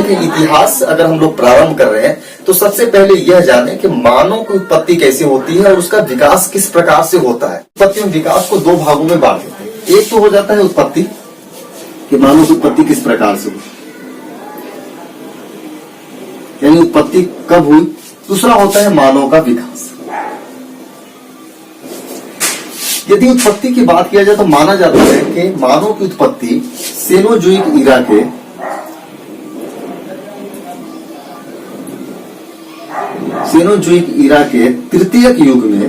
देखें, इतिहास अगर हम लोग प्रारंभ कर रहे हैं तो सबसे पहले यह जाने कि मानव की उत्पत्ति कैसे होती है और उसका विकास किस प्रकार से होता है। उत्पत्ति और विकास को दो भागों में बांट देते हैं। एक तो हो जाता है उत्पत्ति, कि मानव की उत्पत्ति किस प्रकार से हुई, यानी उत्पत्ति कब हुई। दूसरा होता है मानव का विकास। यदि उत्पत्ति की बात किया जाए तो माना जाता है कि मानव की उत्पत्ति सेनोजोइक ईरा के तृतीयक युग में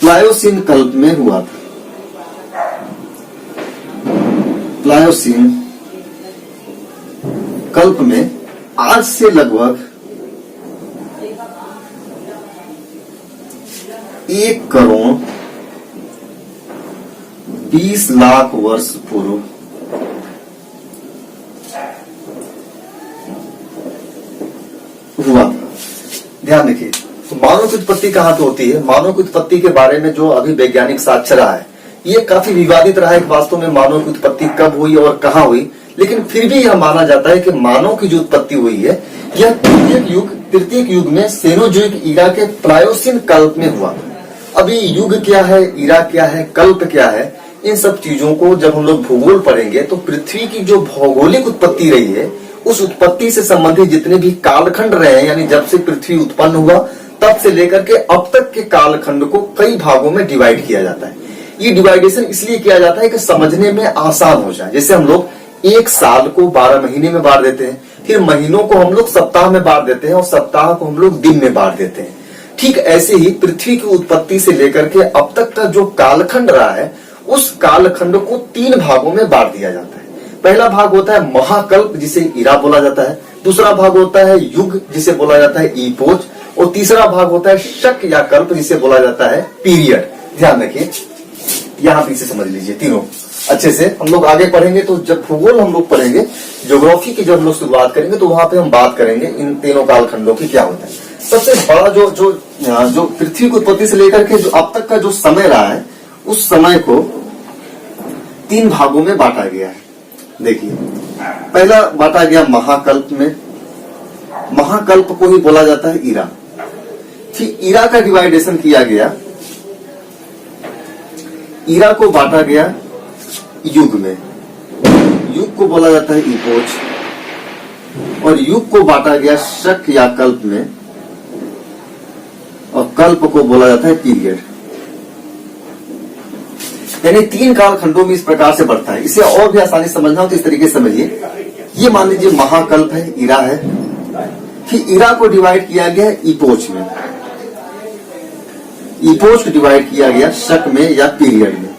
प्लायोसीन कल्प में हुआ था। प्लायोसीन कल्प में आज से लगभग 1 करोड़ 20 लाख वर्ष पूर्व हुआ था। ध्यान रखिए, तो मानव की उत्पत्ति कहां पे होती है। मानव की उत्पत्ति के बारे में जो अभी वैज्ञानिक साक्ष्य रहा है, ये काफी विवादित रहा है कि वास्तव में मानव की उत्पत्ति कब हुई और कहां हुई। लेकिन फिर भी यह माना जाता है कि मानव की जो उत्पत्ति हुई है यह तृतीयक युग में सेनोजोइक ईरा के प्लायोसीन कल्प में हुआ। अभी युग क्या है, ईरा क्या है, कल्प क्या है, इन सब चीजों को जब हम लोग भूगोल पढ़ेंगे तो पृथ्वी की जो भौगोलिक उत्पत्ति रही है उस उत्पत्ति से संबंधित जितने भी कालखंड रहे हैं, यानी जब से पृथ्वी उत्पन्न हुआ तब से लेकर के अब तक के कालखंड को कई भागों में डिवाइड किया जाता है। ये डिवाइडेशन इसलिए किया जाता है कि समझने में आसान हो जाए। जैसे हम लोग एक साल को 12 महीने में बांट देते हैं, फिर महीनों को हम लोग सप्ताह में बांट देते हैं और सप्ताह को हम लोग दिन में बांट देते हैं। ठीक ऐसे ही पृथ्वी की उत्पत्ति से लेकर के अब तक का जो कालखंड रहा है उस कालखंड को 3 भागों में बांट दिया जाता है। पहला भाग होता है महाकल्प, जिसे ईरा बोला जाता है। दूसरा भाग होता है युग, जिसे बोला जाता है ईपोच। और तीसरा भाग होता है शक या कल्प, जिसे बोला जाता है पीरियड। ध्यान रखिए, यहां पे इसे समझ लीजिए तीनों अच्छे से। हम लोग आगे पढ़ेंगे तो जब भूगोल हम लोग पढ़ेंगे, ज्योग्राफी की जब हम लोग शुरुआत करेंगे तो वहां पे हम बात करेंगे इन तीनों कालखंडों की क्या होता है। सबसे बड़ा जो पृथ्वी की उत्पत्ति से लेकर के जो अब तक का जो समय रहा है उस समय को 3 भागों में बांटा गया है। देखिए, पहला बांटा गया महाकल्प में। महाकल्प को ही बोला जाता है ईरा। फिर ईरा का डिवाइडेशन किया गया, ईरा को बांटा गया युग में। युग को बोला जाता है ईपोच और युग को बांटा गया शक या कल्प में और कल्प को बोला जाता है पीरियड। यानी 3 कालखंडों में इस प्रकार से बढ़ता है। इसे और भी आसानी समझना हो तो इस तरीके से समझिए। ये मान लीजिए महाकल्प है, ईरा है। फिर ईरा को डिवाइड किया गया ईपोच में, ईपोच को डिवाइड किया गया शक में या पीरियड में।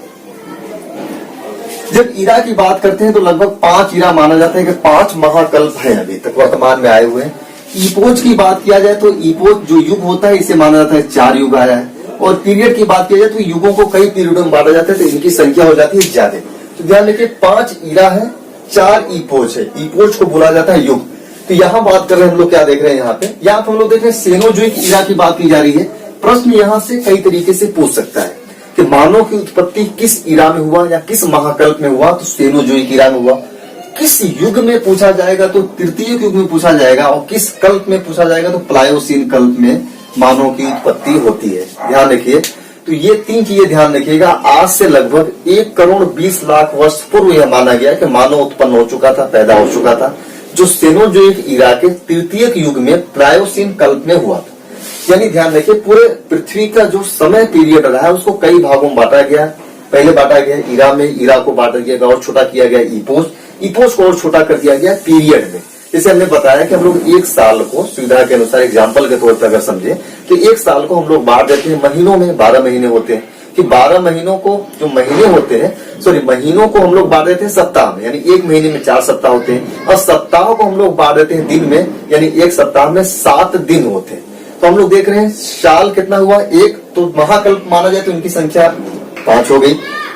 जब ईरा की बात करते हैं तो लगभग 5 ईरा माना जाता है कि 5 महाकल्प हैं अभी तक वर्तमान में आए हुए हैं। ईपोच की बात किया जाए तो ईपोच जो युग होता है इसे माना जाता है 4 युग आया है। और पीरियड की बात की जाए तो युगों को कई पीरियडों में बांटा जाता है, तो इनकी संख्या हो जाती है ज्यादा। तो ध्यान रखिए, 5 ईरा है, 4 ईपोच है। ईपोच को बोला जाता है युग। तो यहाँ बात कर रहे हैं हम लोग, क्या देख रहे हैं यहाँ पे हम लोग देख रहे हैं सेनोजोइक ईरा की बात की जा रही है। प्रश्न यहाँ से कई तरीके से पूछ सकता है कि मानव की उत्पत्ति किस ईरा में हुआ या किस महाकल्प में हुआ, तो सेनोजोइक ईरा में हुआ। किस युग में पूछा जाएगा तो तृतीय युग में पूछा जाएगा, और किस कल्प में पूछा जाएगा तो प्लायोसीन कल्प में मानव की उत्पत्ति होती है। ध्यान रखिए, तो ये 3 चीजें ध्यान रखिएगा। आज से लगभग 1 करोड़ 20 लाख वर्ष पूर्व यह माना गया कि मानव उत्पन्न हो चुका था, पैदा हो चुका था, जो सेनोजोइक ईरा के तृतीय युग में प्लायोसीन कल्प में हुआ था। यानी ध्यान रखिए, पूरे पृथ्वी का जो समय पीरियड रहा है उसको कई भागों में बांटा गया। पहले बांटा गया ईरा में, ईरा को बांटा गया और छोटा किया गया ईपोच, ईपोच को और छोटा कर दिया गया पीरियड में। जैसे हमने बताया कि हम लोग 1 साल को सुविधा के अनुसार एग्जाम्पल के तौर पर अगर समझे तो 1 साल को हम लोग बांट देते हैं महीनों में। 12 महीने होते हैं कि 12 महीनों को जो महीने होते हैं, महीनों को हम लोग बांट देते हैं सप्ताह में, यानी 1 महीने में 4 सप्ताह होते हैं। और सप्ताह को हम लोग बांट देते हैं दिन में, यानी 1 सप्ताह में 7 दिन होते हैं। तो हम लोग देख रहे हैं साल कितना हुआ, 1। तो महाकल्प माना जाए तो इनकी संख्या 5 हो गई।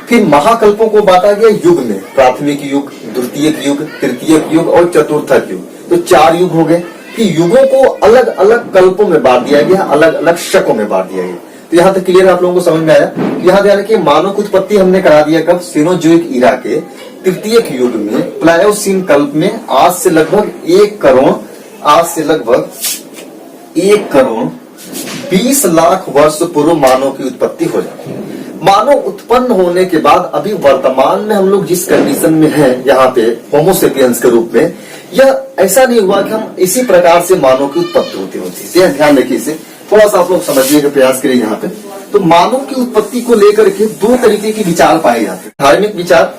फिर महाकल्पों को बांटा गया युग में, प्राथमिक युग, द्वितीयक युग, तृतीयक युग और चतुर्थक युग। तो 4 युग हो गए। फिर युगों को अलग अलग कल्पों में बांट दिया गया, अलग अलग शकों में बांट दिया गया। तो यहाँ तक क्लियर आप लोगों को समझ में आया। यहाँ ध्यान रखिए, मानव की उत्पत्ति हमने करा दिया कब, सेनोजोइक ईरा के तृतीयक युग में प्लायोसीन कल्प में आज से लगभग 1,20,00,000 वर्ष पूर्व मानव की उत्पत्ति हो जाती है। मानव उत्पन्न होने के बाद अभी वर्तमान में हम लोग जिस कंडीशन में हैं यहाँ पे होमोसेपियंस के रूप में, यह ऐसा नहीं हुआ कि हम इसी प्रकार से मानव की उत्पत्ति होती है। ध्यान रखिए, इसे थोड़ा सा आप लोग समझने का प्रयास करिए। यहाँ पे तो मानव की उत्पत्ति को लेकर के दो तरीके के विचार पाए जाते हैं। धार्मिक विचार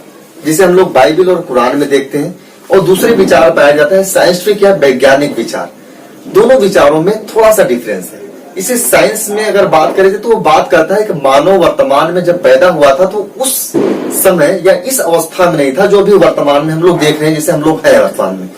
जिसे हम लोग बाइबल और कुरान में देखते हैं, और दूसरे विचार पाया जाता है साइंटिफिक या वैज्ञानिक विचार। दोनों विचारों में थोड़ा सा डिफरेंस है। इसे साइंस में अगर बात करें तो वो बात करता है कि मानव वर्तमान में जब पैदा हुआ था तो उस समय या इस अवस्था में नहीं था जो अभी वर्तमान में हम लोग देख रहे हैं, जैसे हम लोग है वर्तमान में।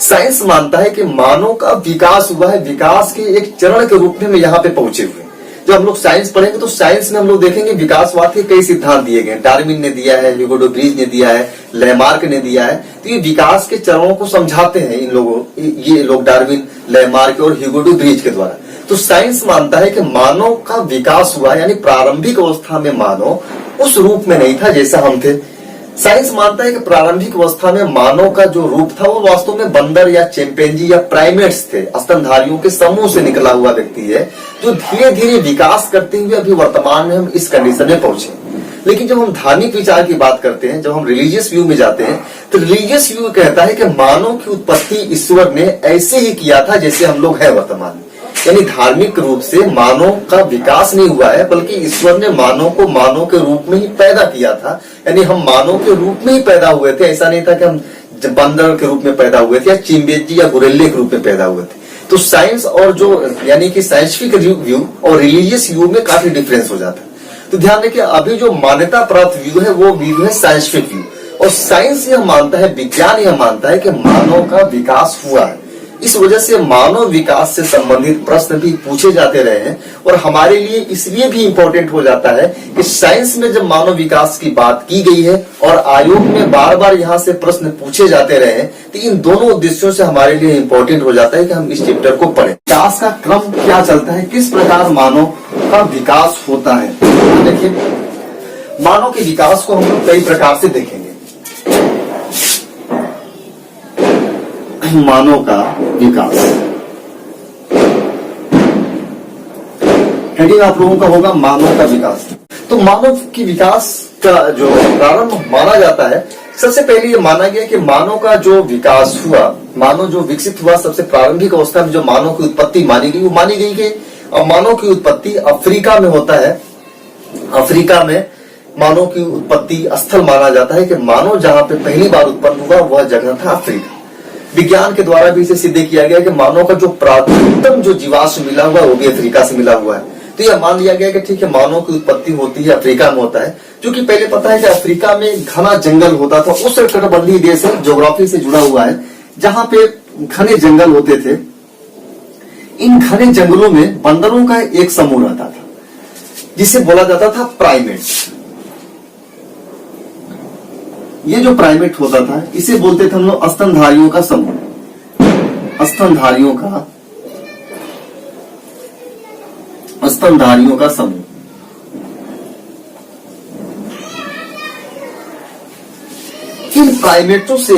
साइंस मानता है कि मानव का विकास हुआ है, विकास के एक चरण के रूप में यहाँ पे पहुंचे हुए। जब हम लोग साइंस पढ़ेंगे तो साइंस में हम लोग देखेंगे विकासवाद के कई सिद्धांत दिए गए। डार्विन ने दिया है, ह्यूगो डू ब्रीज ने दिया है, लैमार्क ने दिया है। तो ये विकास के चरणों को समझाते हैं इन लोगों, ये लोग डार्विन, लैमार्क और ह्यूगो डू ब्रीज के द्वारा। तो साइंस मानता है कि मानव का विकास हुआ, यानी प्रारंभिक अवस्था में मानव उस रूप में नहीं था जैसा हम थे। साइंस मानता है कि प्रारंभिक अवस्था में मानव का जो रूप था वो वास्तव में बंदर या चिंपैंजी या प्राइमेट्स थे, स्तनधारियों के समूह से निकला हुआ व्यक्ति है, जो धीरे धीरे विकास करते हुए अभी वर्तमान में हम इस कंडीशन में पहुंचे। लेकिन जब हम धार्मिक विचार की बात करते हैं, जब हम रिलीजियस व्यू में जाते हैं, तो रिलीजियस व्यू कहता है कि मानव की उत्पत्ति ईश्वर ने ऐसे ही किया था जैसे हम लोग हैं वर्तमान में। यानी धार्मिक रूप से मानव का विकास नहीं हुआ है, बल्कि ईश्वर ने मानव को मानव के रूप में ही पैदा किया था। यानी हम मानव के रूप में ही पैदा हुए थे, ऐसा नहीं था कि हम बंदर के रूप में पैदा हुए थे या चिंपैंजी या गोरिल्ले के रूप में पैदा हुए थे। तो साइंस और जो यानी कि साइंटिफिक व्यू और रिलीजियस व्यू में काफी डिफरेंस हो जाता है। तो ध्यान रखिए, अभी जो मान्यता प्राप्त व्यू है वो व्यू है साइंटिफिक व्यू, और साइंस यह मानता है, विज्ञान यह मानता है कि मानव का विकास हुआ है। इस वजह से मानव विकास से संबंधित प्रश्न भी पूछे जाते रहे हैं, और हमारे लिए इसलिए भी इम्पोर्टेंट हो जाता है कि साइंस में जब मानव विकास की बात की गई है और आयोग में बार बार यहाँ से प्रश्न पूछे जाते रहे हैं, तो इन दोनों उद्देश्यों से हमारे लिए इम्पोर्टेंट हो जाता है कि हम इस चैप्टर को पढ़ें। विकास का क्रम क्या चलता है, किस प्रकार मानव का विकास होता है। देखिए, मानव के विकास को हम लोग कई प्रकार से देखेंगे। मानव का विकास हेडिंग आप लोगों का होगा मानव का विकास। तो मानव की विकास का जो प्रारंभ माना जाता है, सबसे पहले ये माना गया कि मानव का जो विकास हुआ, मानव जो विकसित हुआ, सबसे प्रारंभिक अवस्था में जो मानव की उत्पत्ति मानी गई, वो मानी गई कि मानव की उत्पत्ति अफ्रीका में होता है। अफ्रीका में मानव की उत्पत्ति स्थल माना जाता है कि मानव जहां पे पहली बार उत्पन्न हुआ वह जगह था अफ्रीका। विज्ञान के द्वारा भी इसे सिद्ध किया गया कि मानव का जो प्राचीनतम जो जीवाश्म मिला हुआ है वो भी अफ्रीका से मिला हुआ है। तो यह मान लिया गया कि ठीक है, मानव की उत्पत्ति होती है अफ्रीका में होता है, क्योंकि पहले पता है कि अफ्रीका में घना जंगल होता था। उस कटिबंधीय देश है, ज्योग्राफी से जुड़ा हुआ है, जहां पे घने जंगल होते थे। इन घने जंगलों में बंदरों का एक समूह रहता था जिसे बोला जाता था प्राइमेट्स। ये जो प्राइमेट होता था इसे बोलते थे हम लोग स्तनधारियों का समूह। स्तनधारियों का समूह। इन प्राइमेटों से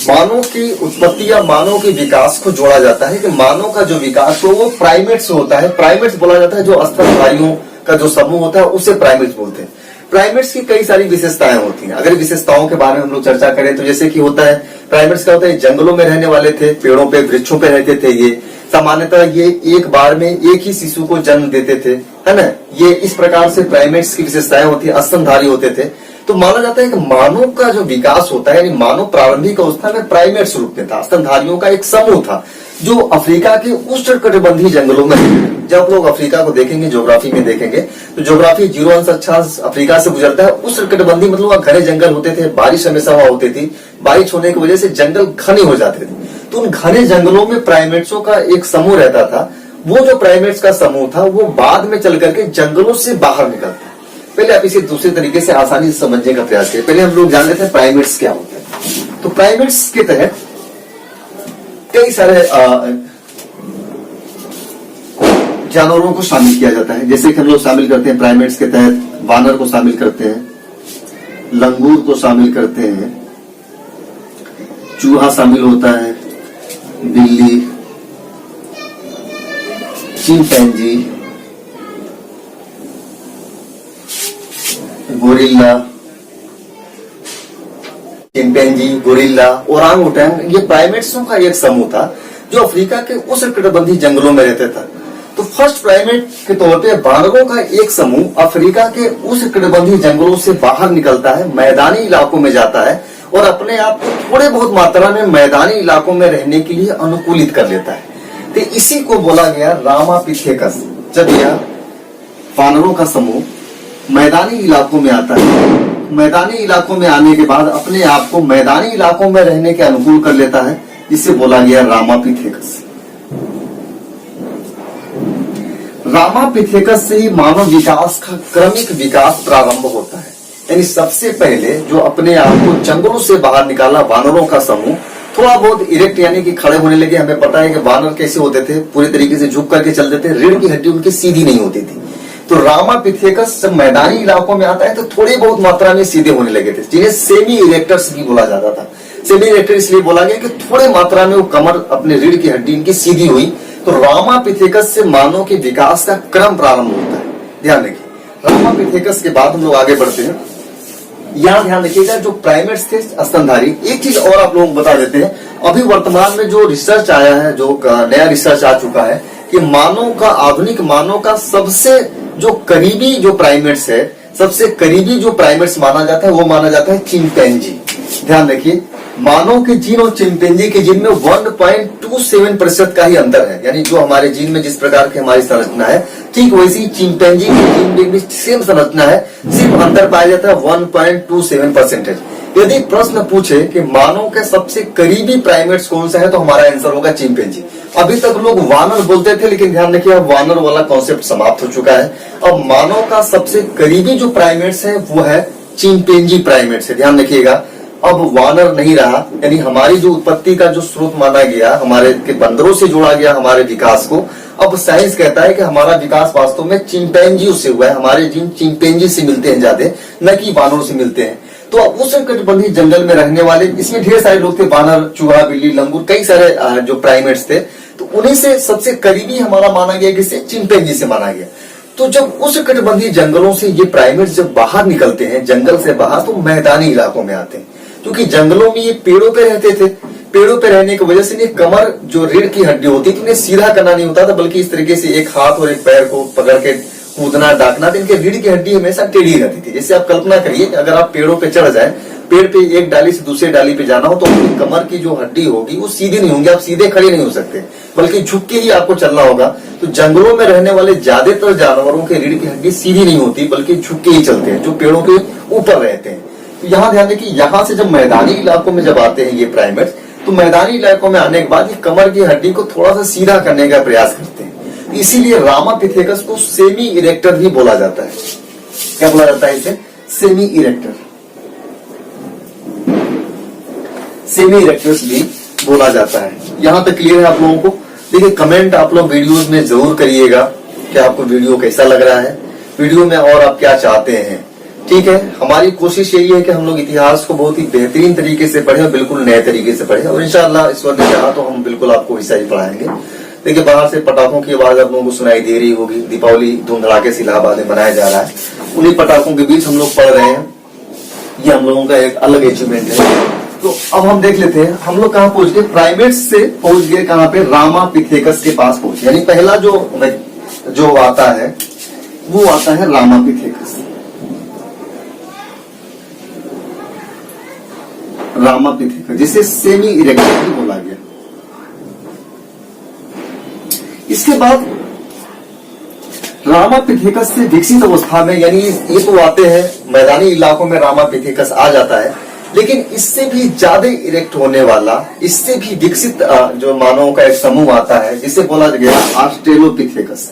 मानव की उत्पत्ति या मानव के विकास को जोड़ा जाता है कि मानव का जो विकास हो वो प्राइमेट्स से होता है। प्राइमेट्स बोला जाता है जो स्तनधारियों का जो समूह होता है उसे प्राइमेट्स बोलते हैं। प्राइमेट्स की कई सारी विशेषताएं होती हैं। अगर विशेषताओं के बारे में हम लोग चर्चा करें तो जैसे कि होता है, प्राइमेट्स क्या होता है, जंगलों में रहने वाले थे, पेड़ों पे वृक्षों पे रहते थे। ये सामान्यतः ये एक बार में एक ही शिशु को जन्म देते थे, है ना। ये इस प्रकार से प्राइमेट्स की विशेषताएं होती है, स्तनधारी होते थे। तो माना जाता है कि मानव का जो विकास होता है, यानी मानव प्रारंभिक अवस्था में प्राइमेट्स रूप में था, स्तनधारियों का एक समूह था जो अफ्रीका के उष्णकटिबंधीय जंगलों में। जब लोग अफ्रीका को देखेंगे, ज्योग्राफी में देखेंगे, तो ज्योग्राफी 0 अंश अक्षांश अफ्रीका से गुजरता है। उष्णकटिबंधीय मतलब घने जंगल होते थे, बारिश हमेशा वहां होती थी, बारिश होने की वजह से जंगल घने हो जाते थे। तो उन घने जंगलों में प्राइमेट्सों का एक समूह रहता था। वो जो प्राइमेट्स का समूह था वो बाद में चल करके जंगलों से बाहर निकलता है। पहले आप इसे दूसरे तरीके से आसानी से समझने का प्रयास करें। पहले हम लोग जान लेते हैं प्राइमेट्स क्या होते हैं। तो प्राइमेट्स के तहत कई सारे जानवरों को शामिल किया जाता है। जैसे कि हम लोग शामिल करते हैं प्राइमेट्स के तहत वानर को शामिल करते हैं, लंगूर को शामिल करते हैं, चूहा शामिल होता है, बिल्ली, चिंपैंजी, गोरिल्ला, चिंपैंजी, गोरिल्ला, ओरांग-उटांग, ये प्राइमेट्सों का एक समूह था जो अफ्रीका के उष्णकटिबंधीय जंगलों में रहते था। तो फर्स्ट प्राइमेट के तौर पे बानरों का एक समूह अफ्रीका के उष्णकटिबंधीय जंगलों से बाहर निकलता है, मैदानी इलाकों में जाता है और अपने आप को थोड़े बहुत मात्रा में मैदानी इलाकों में रहने के लिए अनुकूलित कर लेता है। तो इसी को बोला गया रामापिथेकस। जब यह बानरों का समूह मैदानी इलाकों में आता है, मैदानी इलाकों में आने के बाद अपने आप को मैदानी इलाकों में रहने के अनुकूल कर लेता है, इसे बोला गया रामापिथेकस। रामापिथेकस से ही मानव विकास का क्रमिक विकास प्रारंभ होता है। यानी सबसे पहले जो अपने आप को जंगलों से बाहर निकाला वानरों का समूह, थोड़ा बहुत इरेक्ट यानी कि खड़े होने लगे। हमें पता है कि वानर कैसे होते थे, पूरी तरीके से झुक करके चलते थे, रीढ़ की हड्डी उनकी सीधी नहीं होती थी। तो रामापिथेकस जब मैदानी इलाकों में आता है तो थोड़ी बहुत मात्रा में सीधे होने लगे थे, जिन्हें सेमी इरेक्टर्स भी बोला जाता था। सेमी इरेक्टर इसलिए बोला गया कि थोड़े मात्रा में वो कमर अपने रीढ़ की हड्डी इनकी सीधी हुई। तो रामापिथेकस से मानव के विकास का क्रम प्रारंभ होता है। ध्यान रखिए, रामापिथेकस के बाद हम लोग आगे बढ़ते हैं। यहाँ ध्यान रखिएगा, जो प्राइमेट्स थे स्तनधारी, एक चीज और आप लोगों को बता देते हैं। अभी वर्तमान में जो रिसर्च आया है, जो नया रिसर्च आ चुका है कि मानव का, आधुनिक मानव का सबसे जो करीबी जो प्राइमेट्स है, सबसे करीबी जो प्राइमेट्स माना जाता है वो माना जाता है चिंपैंजी। ध्यान रखिए, मानव के जीन और चिंपैंजी के जीन में 1.27% का ही अंतर है। यानी जो हमारे जीन में जिस प्रकार की हमारी संरचना है, ठीक वैसी चिंपैंजी के जीन में भी सेम संरचना है, सिर्फ अंतर पाया जाता है 1.27%। यदि प्रश्न पूछे कि मानव के सबसे करीबी प्राइमेट्स कौन सा है, तो हमारा आंसर होगा चिंपैंजी। अभी तक लोग वानर बोलते थे, लेकिन ध्यान रखिए अब वानर वाला कॉन्सेप्ट समाप्त हो चुका है। अब मानव का सबसे करीबी जो प्राइमेट्स है वो है चिंपैंजी प्राइमेट्स है। ध्यान रखिएगा, अब वानर नहीं रहा। यानी हमारी जो उत्पत्ति का जो स्रोत माना गया, हमारे के बंदरों से जोड़ा गया हमारे विकास को, अब साइंस कहता है कि हमारा विकास वास्तव में चिंपैंजियों से हुआ है। हमारे जीन चिंपैंजी से मिलते हैं ज्यादा, न कि वानरों से मिलते हैं। तो अब उष्णकटिबंधीय जंगल में रहने वाले, इसमें ढेर सारे लोग थे, वानर, चूहा, बिल्ली, लंगूर, कई सारे जो प्राइमेट्स थे। तो उन्हीं से सबसे करीबी हमारा माना गया किससे, चिंपैंजी से माना गया। तो जब उष्णकटिबंधीय जंगलों से ये प्राइमेट्स जब बाहर निकलते हैं, जंगल से बाहर, तो मैदानी इलाकों में आते हैं। क्योंकि जंगलों में ये पेड़ों पे रहते थे, पेड़ों पे रहने की वजह से इन्हें कमर, जो रीढ़ की हड्डी होती थी, इन्हें सीधा करना नहीं होता था, बल्कि इस तरीके से एक हाथ और एक पैर को पकड़ के कूदना, डाकना, तो इनके रीढ़ की हड्डी हमेशा टेढ़ी रहती थी। जैसे आप कल्पना करिए, अगर आप पेड़ों पे चढ़ जाए, पेड़ पे एक डाली से दूसरे डाली पे जाना हो, तो आपकी कमर की जो हड्डी होगी वो सीधी नहीं होंगी, आप सीधे खड़े नहीं हो सकते, बल्कि झुक के ही आपको चलना होगा। तो जंगलों में रहने वाले ज्यादातर जानवरों के रीढ़ की हड्डी सीधी नहीं होती, बल्कि झुक के ही चलते हैं, जो पेड़ों के ऊपर रहते हैं। तो यहाँ ध्यान रखिए, यहाँ से जब मैदानी इलाकों में जब आते हैं ये प्राइमेट्स, तो मैदानी इलाकों में आने के बाद ये कमर की हड्डी को थोड़ा सा सीधा करने का प्रयास करते हैं। इसीलिए रामापिथेकस को सेमी इरेक्टर भी बोला जाता है। क्या बोला जाता है इसे, सेमी इरेक्टर, सेमी इरेक्टर्स भी बोला जाता है। यहाँ तक क्लियर है आप लोगों को। देखिए, कमेंट आप लोग वीडियोस में जरूर करिएगा कि आपको वीडियो कैसा लग रहा है, वीडियो में और आप क्या चाहते हैं। ठीक है, हमारी कोशिश यही है कि हम लोग इतिहास को बहुत ही बेहतरीन तरीके से पढ़े और बिल्कुल नए तरीके से पढ़े, और इंशाअल्लाह ईश्वर ने चाहा तो हम बिल्कुल आपको वैसा ही पढ़ाएंगे। देखिए, बाहर से पटाखों की आवाज आप लोगों को सुनाई दे रही होगी। दीपावली धूम धड़ाके से इलाहाबाद में मनाया जा रहा है, उन्हीं पटाखों के बीच हम लोग पढ़ रहे हैं। ये हम लोगों का एक अलग अचीवमेंट है। तो अब हम देख लेते हैं हम लोग कहाँ पहुंच गए। प्राइमेट्स से पहुंच गए कहाँ पे, रामापिथेकस के पास पहुंचे। यानी पहला जो आता है वो आता है रामापिथेकस। रामापिथेकस जिसे सेमी इरेक्टर भी बोला गया। इसके बाद रामापिथेकस से विकसित अवस्था में, यानी ये तो आते हैं मैदानी इलाकों में रामापिथेकस आ जाता है, लेकिन इससे भी ज्यादा इरेक्ट होने वाला, इससे भी विकसित जो मानवों का एक समूह आता है, जिसे बोला गया ऑस्ट्रेलोपिथेकस।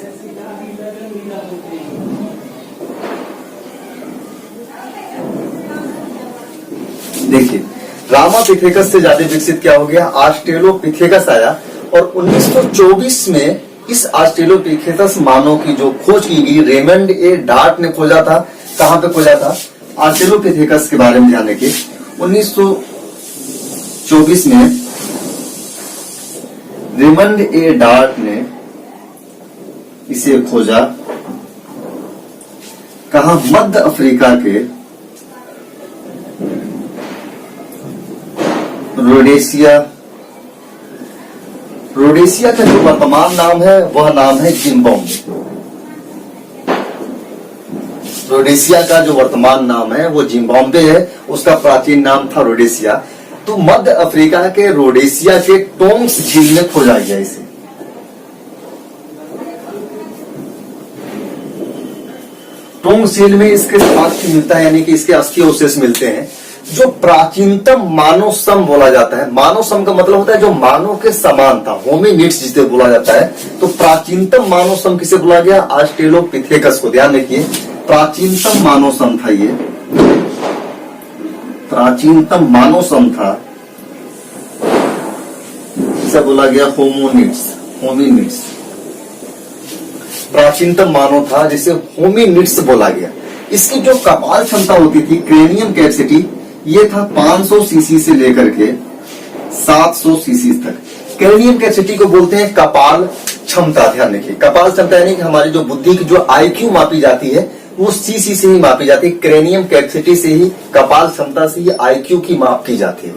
देखिए, रामापिथेकस से ज्यादा विकसित क्या हो गया, ऑस्ट्रेलोपिथेकस आया। और 1924 में इस ऑस्ट्रेलोपिथेकस मानव की जो खोज की गई, रेमंड ए डार्ट ने खोजा था। कहां पे खोजा था, ऑस्ट्रेलोपिथेकस के बारे में ध्यान रखिए। 1924 में रेमंड ए डार्ट ने इसे खोजा। कहा? मध्य अफ्रीका के रोडेशिया का जो वर्तमान नाम है वह नाम है जिम्बाब्वे। रोडेशिया का जो वर्तमान नाम है वो जिम्बाब्वे है, उसका प्राचीन नाम था रोडेशिया। तो मध्य अफ्रीका के रोडेशिया के टोंग्स झील में खोजा गया इसे। टोंग्स झील में इसके साक्ष्य मिलता है, यानी कि इसके अस्थि अवशेष मिलते हैं। जो प्राचीनतम मानव सम बोला जाता है, मानव सम का मतलब होता है जो मानव के समान था, होमिनिड्स जिसे बोला जाता है। तो प्राचीनतम मानव सम किसे बोला गया? ऑस्ट्रेलोपिथेकस को। ध्यान रखिए, प्राचीनतम मानव सम था ये, प्राचीनतम मानव सम था, इसे बोला गया होमिनिड्स। प्राचीनतम मानव था जिसे होमिनिड्स बोला गया। इसकी जो कपाल क्षमता होती थी, क्रेनियम कैपेसिटी, ये था 500 सीसी से लेकर के 700 सीसी तक। क्रेनियम कैपेसिटी को बोलते हैं कपाल क्षमता। ध्यान रखिए, कपाल क्षमता यानी कि हमारी जो बुद्धि की जो आईक्यू मापी जाती है वो सीसी से ही मापी जाती है। क्रेनियम कैपेसिटी से ही, कपाल क्षमता से ही आईक्यू की माप की जाती है।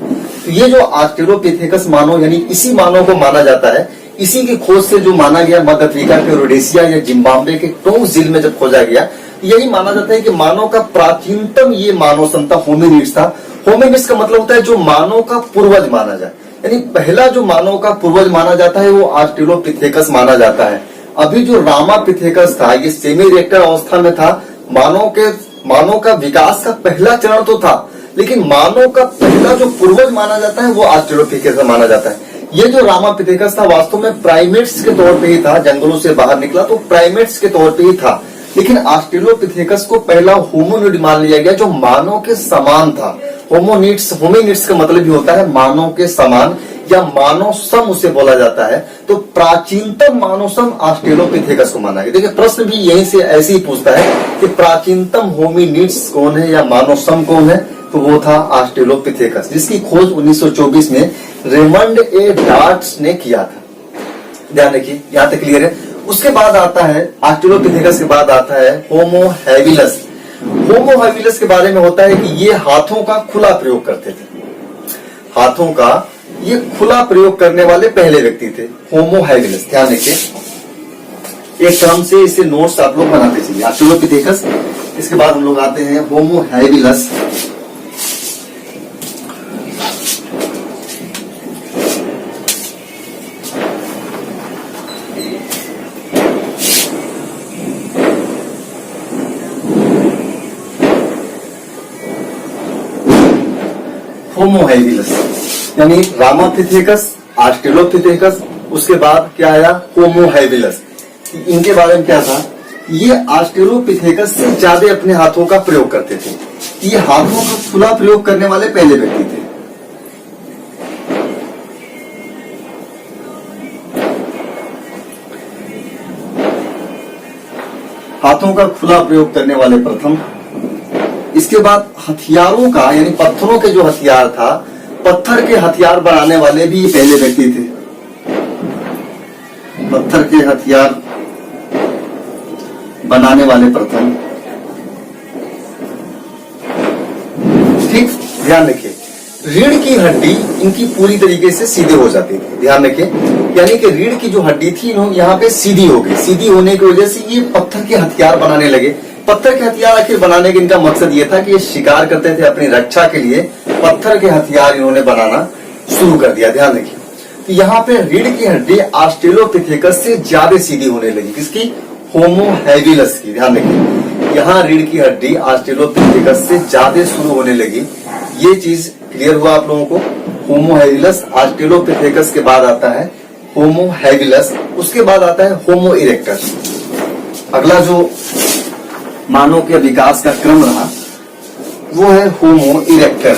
तो ये जो ऑस्ट्रेलोपिथेकस मानव, यानी इसी मानव को माना जाता है। इसी की खोज से जो माना गया मध्य अफ्रीका के रोडेशिया या जिम्बाब्वे के टोंग्स झील में जब खोजा गया, यही माना जाता है कि मानव का प्राचीनतम ये मानव संता होमिनिड्स था। होमिनिड्स का मतलब होता है जो मानव का पूर्वज माना जाए, यानी पहला जो मानव का पूर्वज माना जाता है वो ऑस्ट्रेलोपिथेकस माना जाता है। अभी जो रामापिथेकस था ये सेमी इरेक्टर अवस्था में था। मानव का विकास का पहला चरण तो था, लेकिन मानव का पहला जो पूर्वज माना जाता है वो ऑस्ट्रेलोपिथेकस माना जाता है। ये जो रामापिथेकस था वास्तव में प्राइमेट्स के तौर पे ही था, जंगलों से बाहर निकला तो प्राइमेट्स के तौर पे ही था। लेकिन ऑस्ट्रेलोपिथेकस को पहला होमोनिड मान लिया गया जो मानव के समान था। होमिनिड्स का मतलब भी होता है मानव के समान या मानव सम उसे बोला जाता है। तो प्राचीनतम मानव सम ऑस्ट्रेलोपिथेकस को माना गया। देखिए प्रश्न भी यहीं से ऐसे ही पूछता है कि प्राचीनतम होमिनिड्स कौन है या मानव सम कौन है, तो वो था ऑस्ट्रेलोपिथेकस, जिसकी खोज 1924 में रेमंड ए डार्ट ने किया था। ध्यान रखिए, यहां तक क्लियर है। उसके बाद आता है ऑस्ट्रेलोपिथेकस के बाद आता है होमो हैबिलस। होमो हैबिलस के बारे में होता है कि ये हाथों का खुला प्रयोग करते थे। हाथों का ये खुला प्रयोग करने वाले पहले व्यक्ति थे, होमो हैबिलस। ध्यान रखिए, एक क्रम से इसे नोट्स आप लोग बनाते चलिए। ऑस्ट्रेलोपिथेकस, इसके बाद हम लोग आते हैं होमो हैबिलस। होमो हैबिलस यानी रामापिथेकस, ऑस्ट्रेलोपिथेकस, उसके बाद क्या आया? होमो हैबिलस। इनके बारे में क्या था? ये ऑस्ट्रेलोपिथेकस से ज्यादा अपने हाथों का प्रयोग करते थे। ये हाथों का खुला प्रयोग करने वाले पहले व्यक्ति थे। हाथों का खुला प्रयोग करने वाले प्रथम। इसके बाद हथियारों का, यानी पत्थरों के जो हथियार था, पत्थर के हथियार बनाने वाले भी पहले व्यक्ति थे। पत्थर के हथियार बनाने वाले प्रथम। ठीक, ध्यान रखिए, रीढ़ की हड्डी इनकी पूरी तरीके से सीधे हो जाती थी। ध्यान रखिए, यानी कि रीढ़ की जो हड्डी थी यहाँ पे सीधी हो गई। सीधी होने की वजह से ये पत्थर के हथियार बनाने लगे। पत्थर के हथियार आखिर बनाने का इनका मकसद ये था कि ये शिकार करते थे, अपनी रक्षा के लिए पत्थर के हथियार इन्होंने बनाना शुरू कर दिया। ध्यान रखिए, तो यहाँ पे रीढ़ की हड्डी ऑस्ट्रेलोपिथेकस से ज्यादा सीधी होने लगी। किसकी? होमो हैबिलस की। ध्यान रखिए, यहाँ रीढ़ की हड्डी ऑस्ट्रेलोपिथेकस से ज्यादा शुरू होने लगी। ये चीज क्लियर हुआ आप लोगों को? होमो हैबिलस, ऑस्ट्रेलोपिथेकस के बाद आता है होमो हैबिलस, उसके बाद आता है होमो इरेक्टस। अगला जो मानव के विकास का क्रम रहा वो है होमो इरेक्टर।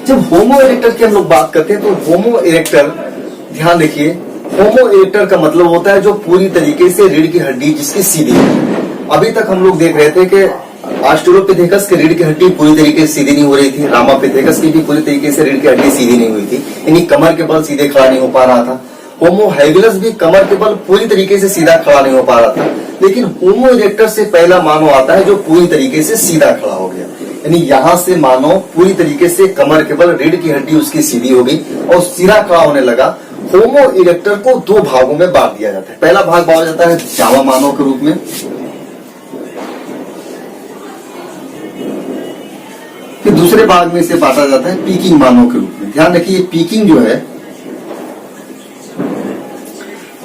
जब होमो इरेक्टर की हम लोग बात करते हैं तो होमो इरेक्टर, ध्यान रखिए, होमो इरेक्टर का मतलब होता है जो पूरी तरीके से रीढ़ की हड्डी जिसकी सीधी है। अभी तक हम लोग देख रहे थे कि ऑस्ट्रेलोपिथेकस की रीढ़ की हड्डी पूरी तरीके से सीधी नहीं हो रही थी, रामापिथेकस की भी पूरी तरीके से रीढ़ की हड्डी सीधी नहीं हुई थी, यानी कमर के बल सीधे खड़ा नहीं हो पा रहा था। होमो हैबिलस भी कमर के बल पूरी तरीके से सीधा खड़ा नहीं हो पा रहा था, लेकिन होमो इरेक्टस से पहला मानव आता है जो पूरी तरीके से सीधा खड़ा हो गया। यानी यहाँ से मानव पूरी तरीके से कमर के बल रीढ़ की हड्डी उसकी सीधी हो गई और सीधा खड़ा होने लगा। होमो इरेक्टर को दो भागों में बांट दिया जाता है। पहला भाग बांटा जाता है जावा मानव के रूप में, फिर दूसरे भाग में इसे बांटा जाता है पीकिंग मानव के रूप में। ध्यान रखिए, पीकिंग जो है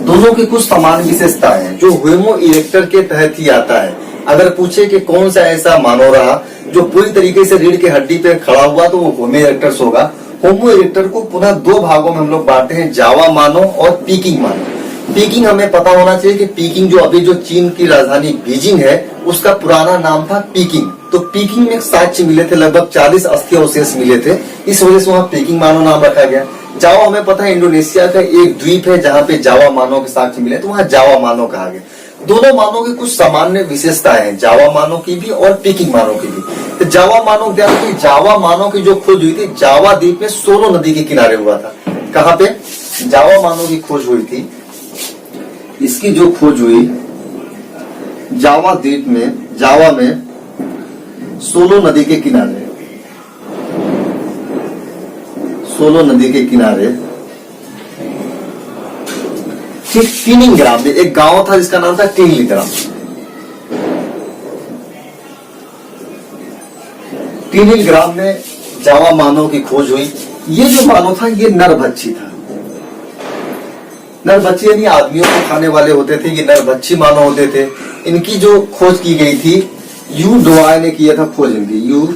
दोनों की कुछ समान विशेषताएं हैं जो होमो इरेक्टर के तहत ही आता है। अगर पूछे कि कौन सा ऐसा मानव रहा जो पूरी तरीके से रीढ़ की हड्डी पे खड़ा हुआ, तो वो होमो इरेक्टर्स होगा। होमो इरेक्टर को पुनः दो भागों में हम लोग बांटते हैं, जावा मानव और पीकिंग मानव। पीकिंग हमें पता होना चाहिए कि पीकिंग जो अभी जो चीन की राजधानी बीजिंग है उसका पुराना नाम था पीकिंग। तो पीकिंग में साक्ष्य मिले थे, लगभग 40 अस्थि अवशेष मिले थे, इस वजह से वहां पीकिंग मानव नाम रखा गया। जावा हमें पता है इंडोनेशिया का एक द्वीप है जहां पे जावा मानव के साक्ष्य मिले, तो वहां जावा मानव कहा गया। दोनों मानव की कुछ सामान्य विशेषताएं हैं, जावा मानव की भी और पीकिंग मानव की भी। तो जावा मानव, ध्यान रखिए, जावा मानव की जो खोज हुई थी जावा द्वीप में सोलो नदी के किनारे हुआ था। कहां पे जावा मानव की खोज हुई थी? इसकी जो खोज हुई जावा द्वीप में, जावा में सोलो नदी के किनारे, सोलो नदी के किनारे ठीक टीनिंग ग्राम में एक गांव था जिसका नाम था टीनिंग ग्राम। टीनिंग ग्राम में जावा मानव की खोज हुई। ये जो मानव था ये नरभक्षी था। नरभक्षी यानी आदमियों को खाने वाले होते थे, ये नरभक्षी मानव होते थे। इनकी जो खोज की गई थी यू डुआय ने किया था खोज, इनकी यू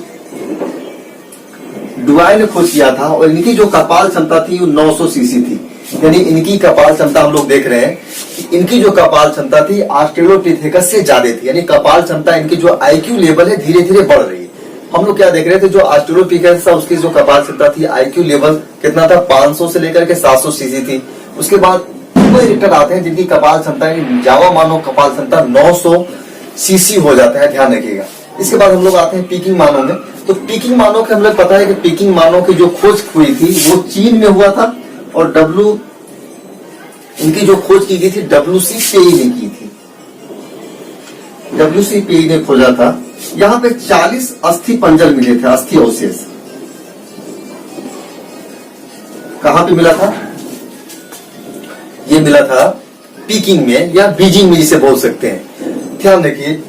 डुआय ने खोज किया था, और इनकी जो कपाल क्षमता थी वो 900 सीसी थी। यानी इनकी कपाल क्षमता हम लोग देख रहे हैं कि इनकी जो कपाल क्षमता थी ऑस्ट्रेलोपिथेकस से ज्यादा थी। यानी कपाल क्षमता, इनकी जो आईक्यू लेवल है धीरे धीरे बढ़ रही है। हम लोग क्या देख रहे थे, जो ऑस्ट्रेलोपिथेकस था उसकी जो कपाल क्षमता थी, आईक्यू लेवल कितना था, 500 से लेकर के 700 सीसी थी। उसके बाद होमो इरेक्टर आते हैं जिनकी कपाल क्षमता, जावा मानव कपाल क्षमता 900 सीसी हो जाता है, ध्यान रखिएगा। इसके बाद हम लोग आते हैं पीकिंग मानव में। तो पीकिंग मानव के हम लोग पता है कि पीकिंग मानव की जो खोज हुई थी वो चीन में हुआ था, और इनकी जो खोज की गई थी WC पेई ने की थी। WC पेई ने खोजा था। यहाँ पे 40 अस्थि पंजर मिले थे, अस्थि अवशेष। कहां पे मिला था? ये मिला था पीकिंग में या बीजिंग में, जिसे बोल सकते हैं। ध्यान रखिए,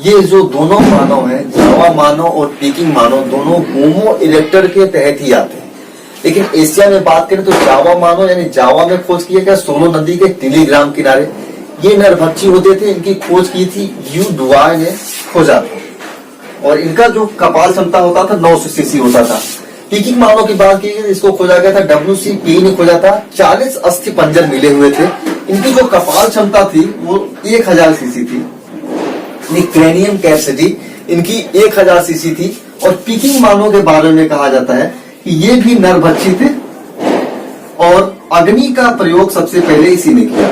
ये जो दोनों मानव हैं, जावा मानव और पीकिंग मानव, दोनों होमो इरेक्टर के तहत ही आते हैं। लेकिन एशिया में बात करें तो जावा मानव यानी जावा में खोज किया गया सोलो नदी के टेलीग्राम किनारे। ये नरभक्षी होते थे, इनकी खोज की थी यू डुआय ने खोजा था, और इनका जो कपाल क्षमता होता था 900 सीसी होता था। पीकिंग मानव की बात की, इसको खोजा गया था WC पेई ने खोजा था। 40 अस्थि पंजर मिले हुए थे। इनकी जो कपाल क्षमता थी वो 1000 सीसी थी। क्रेनियम कैपेसिटी इनकी 1000 सीसी थी। और पीकिंग मानव के बारे में कहा जाता है कि ये भी नरभक्षी थे, और अग्नि का प्रयोग सबसे पहले इसी ने किया।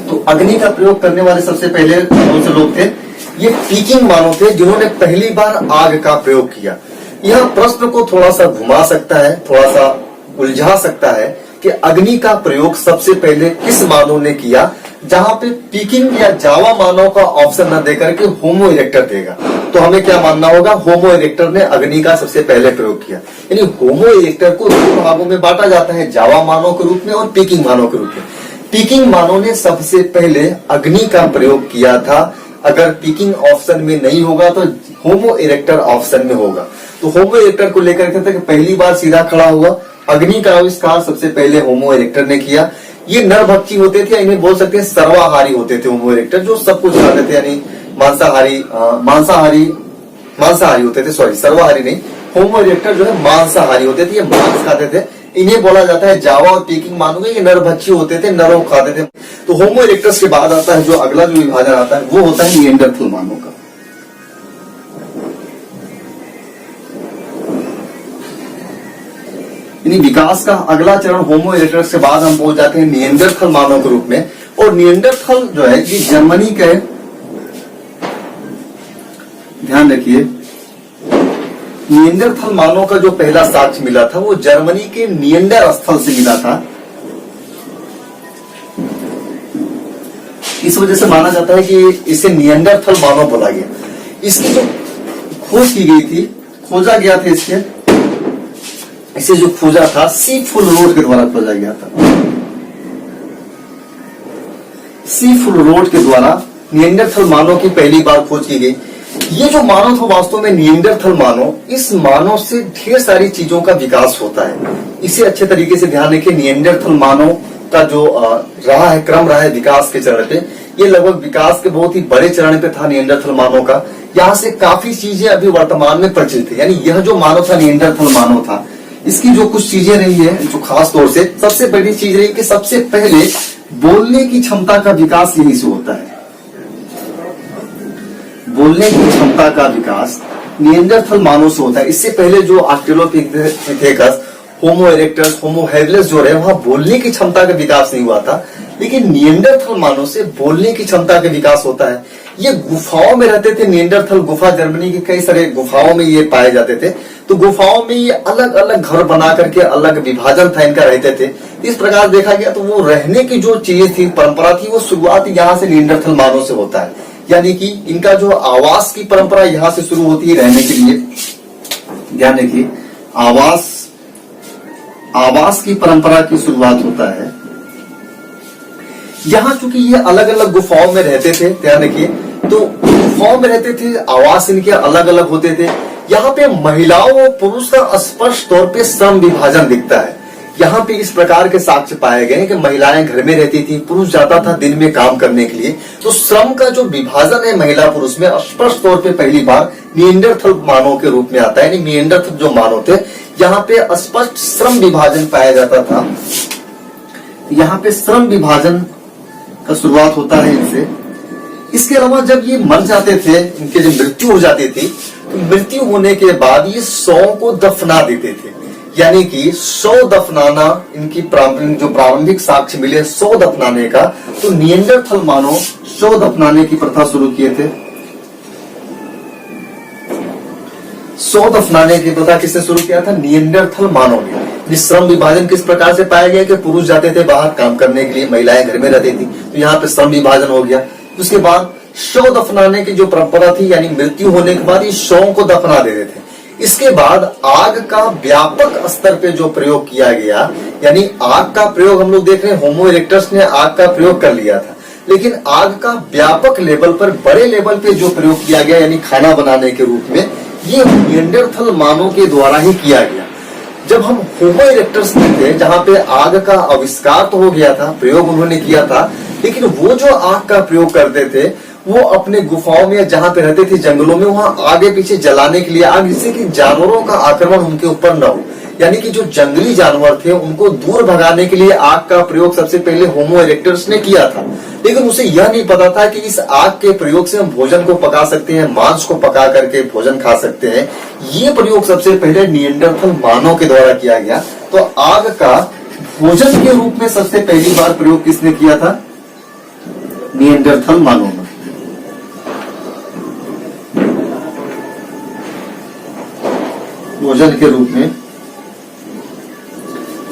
तो अग्नि का प्रयोग करने वाले सबसे पहले कौन से लोग थे? ये पीकिंग मानव थे, जिन्होंने पहली बार आग का प्रयोग किया। यह प्रश्न को थोड़ा सा घुमा सकता है, थोड़ा सा उलझा सकता है कि अग्नि का प्रयोग सबसे पहले किस मानव ने किया, जहां पे पीकिंग या जावा मानव का ऑप्शन न देकर के होमो इरेक्टर देगा। तो हमें क्या मानना होगा? होमो इरेक्टर ने अग्नि का सबसे पहले प्रयोग किया। यानी होमो इरेक्टर को दो भागों में बांटा जाता है, जावा मानव के रूप में और पीकिंग मानव के रूप में। पीकिंग मानव ने सबसे पहले अग्नि का प्रयोग किया था। अगर पीकिंग ऑप्शन में नहीं होगा तो होमो इरेक्टर ऑप्शन में होगा। तो होमो इरेक्टर को लेकर के पहली बार सीधा खड़ा हुआ, अग्नि का आविष्कार सबसे पहले होमो इरेक्टर ने किया। ये नरभक्षी होते थे, इन्हें बोल सकते हैं सर्वाहारी होते थे होमो इरेक्टर, जो सब कुछ खाते थे, यानी मांसाहारी होते थे। सॉरी, सर्वाहारी नहीं, होमो इरेक्टर जो है मांसाहारी होते थे, ये मांस खाते थे। इन्हें बोला जाता है जावा और पीकिंग मानव, ये नरभक्षी होते थे, नरों खाते थे। तो होमो इरेक्टस के बाद आता है जो अगला जो विभाजन आता है वो होता है निएंडरथल मानव का। यानी विकास का अगला चरण होमो इरेक्टस के बाद हम पहुंच जाते हैं निएंडरथल मानव के रूप में। और और निएंडरथल जो है ये जर्मनी के, ध्यान रखिए, निएंडरथल मानव का जो पहला साक्ष्य मिला था वो जर्मनी के निएंडर स्थल से मिला था। इस वजह से माना जाता है कि इसे निएंडरथल मानव बोला गया। इसकी जो खोज की गई थी, खोजा गया था इसे जो खोजा था सी फुल रोड के द्वारा खोजा गया था। सी फुल रोड के द्वारा निएंडरथल मानव की पहली बार खोज की गई। ये जो मानव था वास्तव में निएंडरथल मानव, इस मानव से ढेर सारी चीजों का विकास होता है। इसे अच्छे तरीके से ध्यान रखिए। निएंडरथल मानव का जो रहा है क्रम, रहा है विकास के चरण पे, ये लगभग विकास के बहुत ही बड़े चरण पे था निएंडरथल मानव का। यहाँ से काफी चीजें अभी वर्तमान में प्रचलित है। यानी यह जो मानव था निएंडरथल मानव था, इसकी जो कुछ चीजें रही है जो खास तौर से सबसे पहली चीज रही कि सबसे पहले बोलने की क्षमता का विकास यहीं से होता है। बोलने की क्षमता का विकास निएंडरथल मानव से होता है। इससे पहले जो ऑस्ट्रेलोपिथेकस, होमो इरेक्टस, होमो हैबिलिस जो रहे, वहां बोलने की क्षमता का विकास नहीं हुआ था। लेकिन निएंडरथल मानव से बोलने की क्षमता का विकास होता है। ये गुफाओं में रहते थे। निएंडरथल गुफा जर्मनी की कई सारे गुफाओं में ये पाए जाते थे। तो गुफाओं में ये अलग अलग घर बना करके अलग विभाजन था इनका, रहते थे। इस प्रकार देखा गया तो वो रहने की जो चीज थी, परंपरा थी, वो शुरुआत यहाँ से निएंडरथल मानव से होता है। यानी कि इनका जो आवास की परंपरा यहाँ से शुरू होती है रहने के लिए। ध्यान रखिए, आवास की परंपरा की शुरुआत होता है यहाँ। चूंकि ये अलग अलग गुफाओं में रहते थे, ध्यान रखिए, तो गुफाओं में रहते थे, आवास इनके अलग अलग होते थे। यहाँ पे महिलाओं और पुरुष का स्पष्ट तौर पे श्रम विभाजन दिखता है। यहाँ पे इस प्रकार के साक्ष्य पाए गए कि महिलाएं घर में रहती थी, पुरुष जाता था दिन में काम करने के लिए। तो श्रम का जो विभाजन है महिला पुरुष में स्पष्ट तौर पे पहली बार निएंडरथल मानव के रूप में आता है। यानी निएंडरथल जो मानव थे, यहाँ पे स्पष्ट श्रम विभाजन पाया जाता था। यहाँ पे श्रम विभाजन का शुरुआत होता है इनसे। इसके अलावा जब ये मर जाते थे, इनके जब मृत्यु हो जाती थी, तो मृत्यु होने के बाद ये शव को दफना देते थे। यानी कि शव दफनाना, इनकी जो प्रारंभिक साक्ष्य मिले शव दफनाने का, तो निएंडरथल मानव शव दफनाने की प्रथा शुरू किए थे। शव दफनाने की प्रथा किसने शुरू किया था? निएंडरथल मानव ने। श्रम विभाजन किस प्रकार से पाया गया कि पुरुष जाते थे बाहर काम करने के लिए, महिलाएं घर में रहती थी, तो यहाँ पे श्रम विभाजन हो गया। उसके बाद शव दफनाने की जो परंपरा थी, यानी मृत्यु होने के बाद इस शव को दफना देते थे। इसके बाद आग का व्यापक स्तर पे जो प्रयोग किया गया, यानी आग का प्रयोग हम लोग देख रहे हैं, होमो इरेक्टस ने आग का प्रयोग कर लिया था, लेकिन आग का व्यापक लेवल पर, बड़े लेवल पे जो प्रयोग किया गया, यानी खाना बनाने के रूप में, ये निएंडरथल मानव के द्वारा ही किया गया। जब हम होमो इरेक्टस में थे, जहां पे आग का आविष्कार तो हो गया था, प्रयोग उन्होंने किया था, लेकिन वो जो आग का प्रयोग करते थे वो अपने गुफाओं में, जहां पे रहते थे जंगलों में, वहां आगे पीछे जलाने के लिए आग, जिससे कि जानवरों का आक्रमण उनके ऊपर न हो। यानी कि जो जंगली जानवर थे उनको दूर भगाने के लिए आग का प्रयोग सबसे पहले होमो इरेक्टस ने किया था। लेकिन उसे यह नहीं पता था कि इस आग के प्रयोग से हम भोजन को पका सकते हैं, मांस को पका करके भोजन खा सकते हैं। ये प्रयोग सबसे पहले निएंडरथल मानव के द्वारा किया गया। तो आग का भोजन के रूप में सबसे पहली बार प्रयोग किसने किया था? निएंडरथल मानव ने। भोजन के रूप में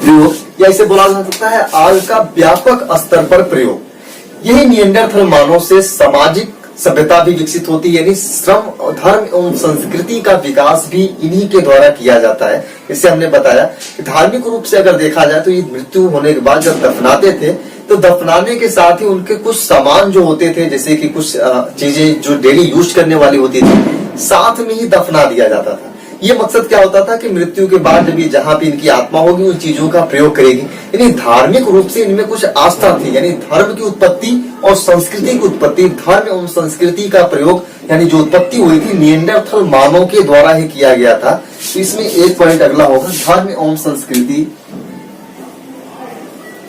प्रयोग, या इसे बोला जा सकता है आग का व्यापक स्तर पर प्रयोग। यही निएंडरथल मानव से सामाजिक सभ्यता भी विकसित होती है। यानी श्रम, धर्म एवं संस्कृति का विकास भी इन्हीं के द्वारा किया जाता है। इससे हमने बताया कि धार्मिक रूप से अगर देखा जाए तो ये मृत्यु होने के बाद जब दफनाते थे, तो दफनाने के साथ ही उनके कुछ सामान जो होते थे, जैसे कि कुछ चीजें जो डेली यूज करने वाली होती थी, साथ में ही दफना दिया जाता था। ये मकसद क्या होता था कि मृत्यु के बाद जब ये जहां पे इनकी आत्मा होगी उन चीजों का प्रयोग करेगी। यानी धार्मिक रूप से इनमें कुछ आस्था थी। यानी धर्म की उत्पत्ति और संस्कृति की उत्पत्ति, धर्म एवं संस्कृति का प्रयोग, यानी जो उत्पत्ति हुई थी निएंडरथल मानव के द्वारा ही किया गया था। तो इसमें एक पॉइंट अगला होगा, धर्म एवं संस्कृति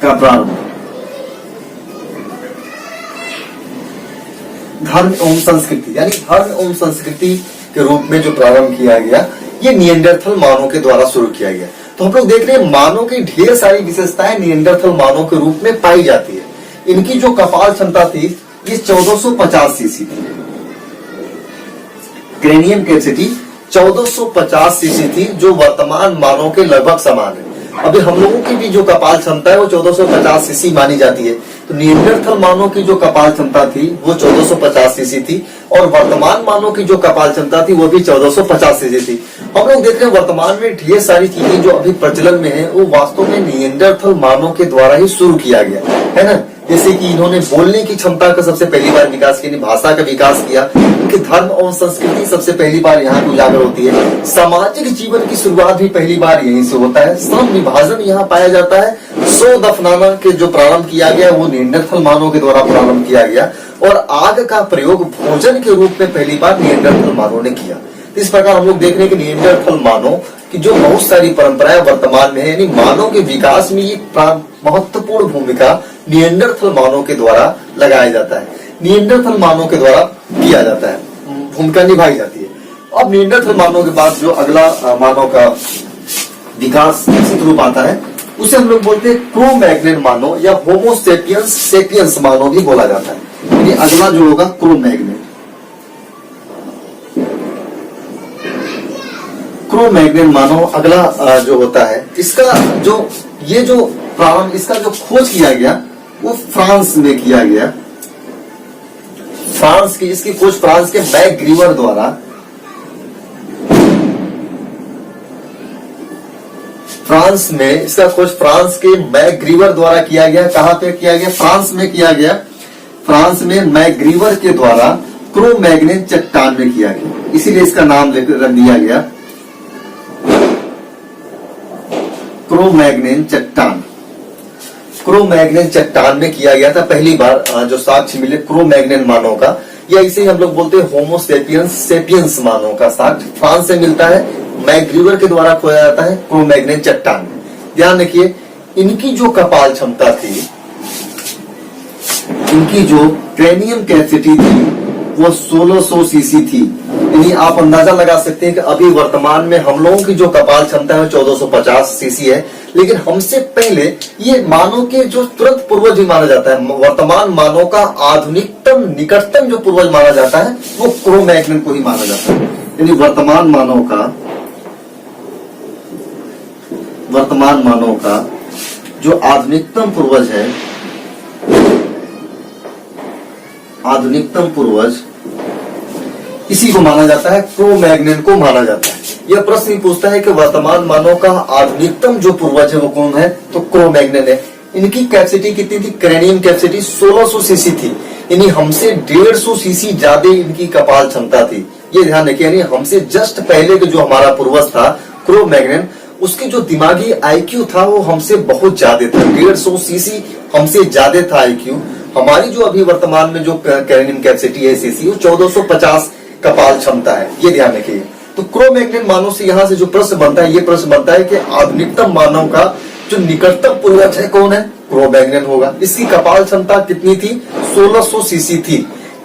का प्रारंभ। धर्म एवं संस्कृति, यानी धर्म एवं संस्कृति के रूप में जो प्रारंभ किया गया, ये निएंडरथल मानव के द्वारा शुरू किया गया। तो हम लोग देख रहे हैं मानव की ढेर सारी विशेषताएं निएंडरथल मानव के रूप में पाई जाती है। इनकी जो कपाल क्षमता थी ये 1450 सीसी थी। क्रेनियम कैपेसिटी 1450 सीसी थी, जो वर्तमान मानव के लगभग समान है। अभी हम लोगों की भी जो कपाल क्षमता है वो 1450 सीसी मानी जाती है। तो निएंडरथल मानव की जो कपाल क्षमता थी वो 1450 सीसी थी, और वर्तमान मानव की जो कपाल क्षमता थी वो भी 1450 सीसी थी। हम लोग देख रहे हैं वर्तमान में ढेर सारी चीजें जो अभी प्रचलन में है वो वास्तव में निएंडरथल मानव के द्वारा ही शुरू किया गया है ना। जैसे कि इन्होंने बोलने की क्षमता का सबसे पहली बार विकास किया, भाषा का विकास किया, उनके धर्म और संस्कृति सबसे पहली बार यहाँ पे उजागर होती है। सामाजिक जीवन की शुरुआत भी पहली बार यहीं से होता है। श्रम विभाजन यहाँ पाया जाता है। सौ दफनाना के जो प्रारंभ किया गया वो निएंडरथल मानव के द्वारा प्रारंभ किया गया, और आग का प्रयोग भोजन के रूप में पहली बार निएंडरथल मानव ने किया। इस प्रकार हम लोग देख रहे हैं कि निएंडरथल मानव की जो बहुत सारी परंपराएं वर्तमान में है, यानी मानव के विकास में ये महत्वपूर्ण भूमिका निएंडरथल मानव के द्वारा लगाया जाता है, निएंडरथल मानव के द्वारा किया जाता है, भूमिका निभाई जाती है। अब निएंडरथल मानव के बाद जो अगला मानव का विकास विकसित रूप आता है उसे हम लोग बोलते हैं क्रो-मैग्नन मानव या होमो सेपियंस सेपियंस मानव भी बोला जाता है। यानी अगला जो होगा क्रो-मैग्नन, क्रो-मैग्नन मानव अगला जो होता है। इसका जो ये जो प्रारंभ, इसका जो खोज किया गया वो फ्रांस में किया गया। फ्रांस की इसकी खोज फ्रांस के मैकग्रीवर द्वारा इसका खोज फ्रांस के मैकग्रीवर द्वारा किया गया। कहां पे किया गया? फ्रांस में किया गया। फ्रांस में मैकग्रीवर के द्वारा क्रो-मैग्नन चट्टान में किया गया, इसीलिए इसका नाम रख दिया गया क्रो-मैग्नन चट्टान। क्रो-मैग्नन चट्टान में किया गया था पहली बार जो साक्ष्य मिले क्रो-मैग्नन मानव का, या इसे हम लोग बोलते हैं होमो सेपियंस सेपियंस मानव का साक्ष्य फ्रांस से मिलता है। मैकग्रीवर के द्वारा खोजा जाता है क्रो-मैग्नन चट्टान में। ध्यान रखिए, इनकी जो कपाल क्षमता थी, इनकी जो क्रेनियम कैपेसिटी थी वो 1600 सीसी थी। यानी आप अंदाजा लगा सकते हैं कि अभी वर्तमान में हम लोगों की जो कपाल क्षमता है वो 1450 सीसी है, लेकिन हमसे पहले ये मानव के जो तुरंत पूर्वज ही माना जाता है। वर्तमान मानव का आधुनिकतम निकटतम जो पूर्वज माना जाता है वो क्रो-मैग्नन को ही माना जाता है। यानी वर्तमान मानव का जो आधुनिकतम पूर्वज है, आधुनिकतम पूर्वज इसी को माना जाता है, क्रो-मैग्नन को माना जाता है। यह प्रश्न पूछता है कि वर्तमान मानव का आधुनिकतम जो पूर्वज है वो कौन है, तो क्रो-मैग्नन है। इनकी कैपेसिटी कितनी थी? क्रेनियम कैपेसिटी 1600 सीसी थी, यानी हमसे 150 सीसी ज्यादा इनकी कपाल क्षमता थी। ये ध्यान रखिए, यानी हमसे जस्ट पहले के जो हमारा पूर्वज था क्रो-मैग्नन, उसके जो दिमागी आईक्यू था वो हमसे बहुत ज्यादा था। 150 सीसी हमसे ज्यादा था आईक्यू। हमारी जो अभी वर्तमान में जो क्रेनियम कैपेसिटी है सीसी वो 1450 कपाल क्षमता है, ये ध्यान रखिए। तो क्रो-मैग्नन मानव से यहाँ से जो प्रश्न बनता है, ये प्रश्न बनता है कि आधुनिकतम मानव का जो निकटतम पूर्वज है कौन है? क्रो-मैग्नन होगा। इसकी कपाल क्षमता कितनी थी? 1600 सीसी थी।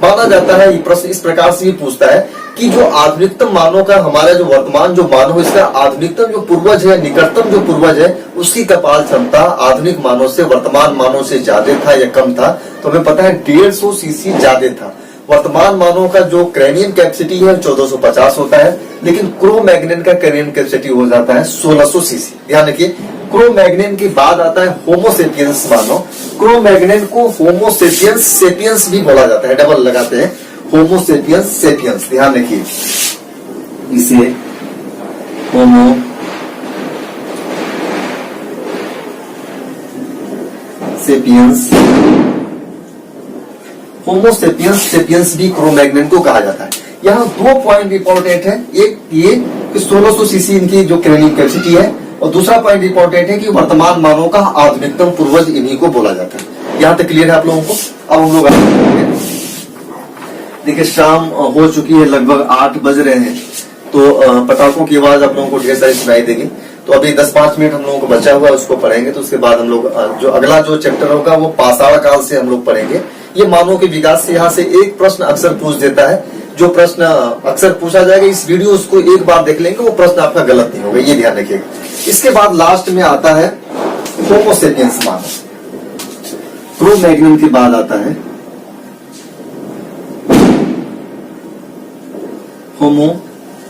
माना जाता है, ये प्रश्न इस प्रकार से भी पूछता है कि जो आधुनिकतम मानव का, हमारा जो वर्तमान जो मानव, इसका आधुनिकतम जो पूर्वज है, निकटतम जो पूर्वज है, उसकी कपाल क्षमता आधुनिक मानव से, वर्तमान मानव से ज्यादा था या कम था? तो हमें पता है 150 सीसी ज्यादा था। वर्तमान मानव का जो क्रेनियम कैपेसिटी है 1450 होता है, लेकिन क्रो-मैग्नन का क्रेनियम कैपेसिटी हो जाता है 1600 सीसी। ध्यान रखिए, क्रो-मैग्नन के बाद आता है होमो सेपियंस मानव। क्रो-मैग्नन को होमो सेपियंस सेपियंस भी बोला जाता है, डबल लगाते हैं, होमो सेपियंस सेपियंस। ध्यान रखिए, इसे होमो सेपियंस, होमो सेपियंस सेपियंस भी क्रो-मैग्नन को कहा जाता है। यहाँ 2 पॉइंट इंपॉर्टेंट है, एक ये कि 1600 सीसी इनकी जो क्रेनियम कैपेसिटी है, और दूसरा पॉइंट इंपॉर्टेंट है कि वर्तमान मानव का आधुनिकतम पूर्वज इन्हीं को बोला जाता है। यहाँ तक क्लियर है आप लोगों को? अब हम लोग देखिए, शाम हो चुकी है, लगभग 8 बज रहे हैं, तो पटाखों की आवाज आप लोगों को ढेर सारी सुनाई देगी। तो अभी 10-5 मिनट हम लोगों को बचा हुआ है, उसको पढ़ेंगे। तो उसके बाद हम लोग जो अगला जो चैप्टर होगा वो पाषाण काल से हम लोग पढ़ेंगे। ये मानव के विकास से यहाँ से एक प्रश्न अक्सर पूछ देता है, जो प्रश्न अक्सर पूछा जाएगा, इस वीडियो उसको एक बार देख लेंगे, वो प्रश्न आपका गलत नहीं होगा, ये ध्यान रखिएगा। इसके बाद लास्ट में आता है होमो सेपियंस मानव। क्रो-मैग्नन के बाद आता है होमो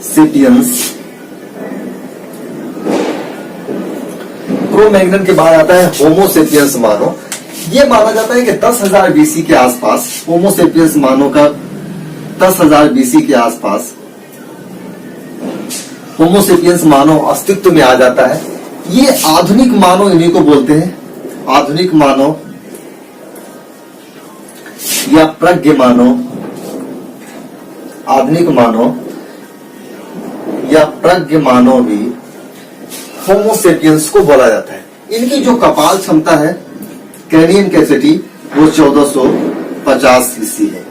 सेपियंस। क्रो-मैग्नन के बाद आता है होमो सेपियंस मानव। ये माना जाता है कि 10,000 बीसी के आसपास होमो सेपियंस मानव का 10,000 बीसी के आसपास होमो सेपियंस मानव अस्तित्व में आ जाता है। ये आधुनिक मानव इन्हीं को बोलते हैं, आधुनिक मानव या प्रज्ञ मानव, आधुनिक मानव या प्रज्ञ मानव भी होमो सेपियंस को बोला जाता है। इनकी जो कपाल क्षमता है, क्रेनियन कैपेसिटी, वो 1450 सीसी है।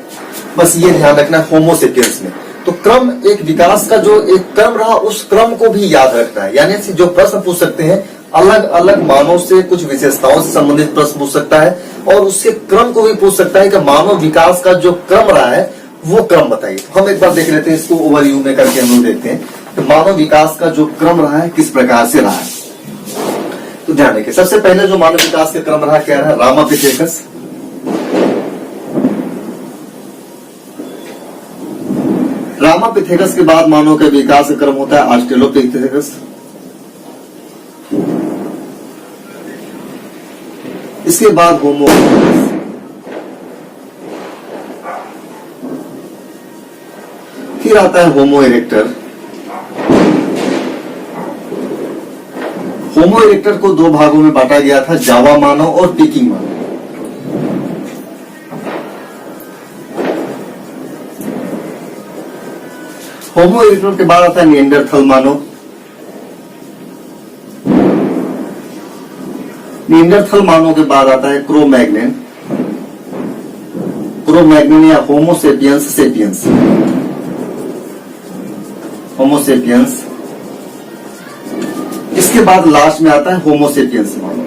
बस ये ध्यान रखना होमो सेपियंस में। तो क्रम, एक विकास का जो एक क्रम रहा, उस क्रम को भी याद रखना है। यानी जो प्रश्न पूछ सकते हैं, अलग अलग मानव से कुछ विशेषताओं से संबंधित प्रश्न पूछ सकता है और उसके क्रम को भी पूछ सकता है कि मानव विकास का जो क्रम रहा है वो क्रम बताइए। तो हम एक बार देख लेते हैं, इसको ओवरव्यू में करके हम लोग देखते हैं कि मानव विकास का जो क्रम रहा है किस प्रकार से रहा है। तो ध्यान रखिए, सबसे पहले जो मानव विकास का क्रम रहा क्या रहा, रामापिथेकस। रामापिथेकस के बाद मानव का विकास का क्रम होता है ऑस्ट्रेलोपिथेकस। इसके बाद होमो, फिर आता है होमो इरेक्टर। होमो इरेक्टर को दो भागों में बांटा गया था, जावा मानव और पीकिंग मानव। होमो इरेक्टर के बाद आता है निएंडरथल मानव। निएंडरथल मानव के बाद आता है क्रो-मैग्नन। क्रो-मैग्नन या होमो सेपियंस सेपियंस, होमो सेपियंस। इसके बाद लास्ट में आता है होमो सेपियंस मानव।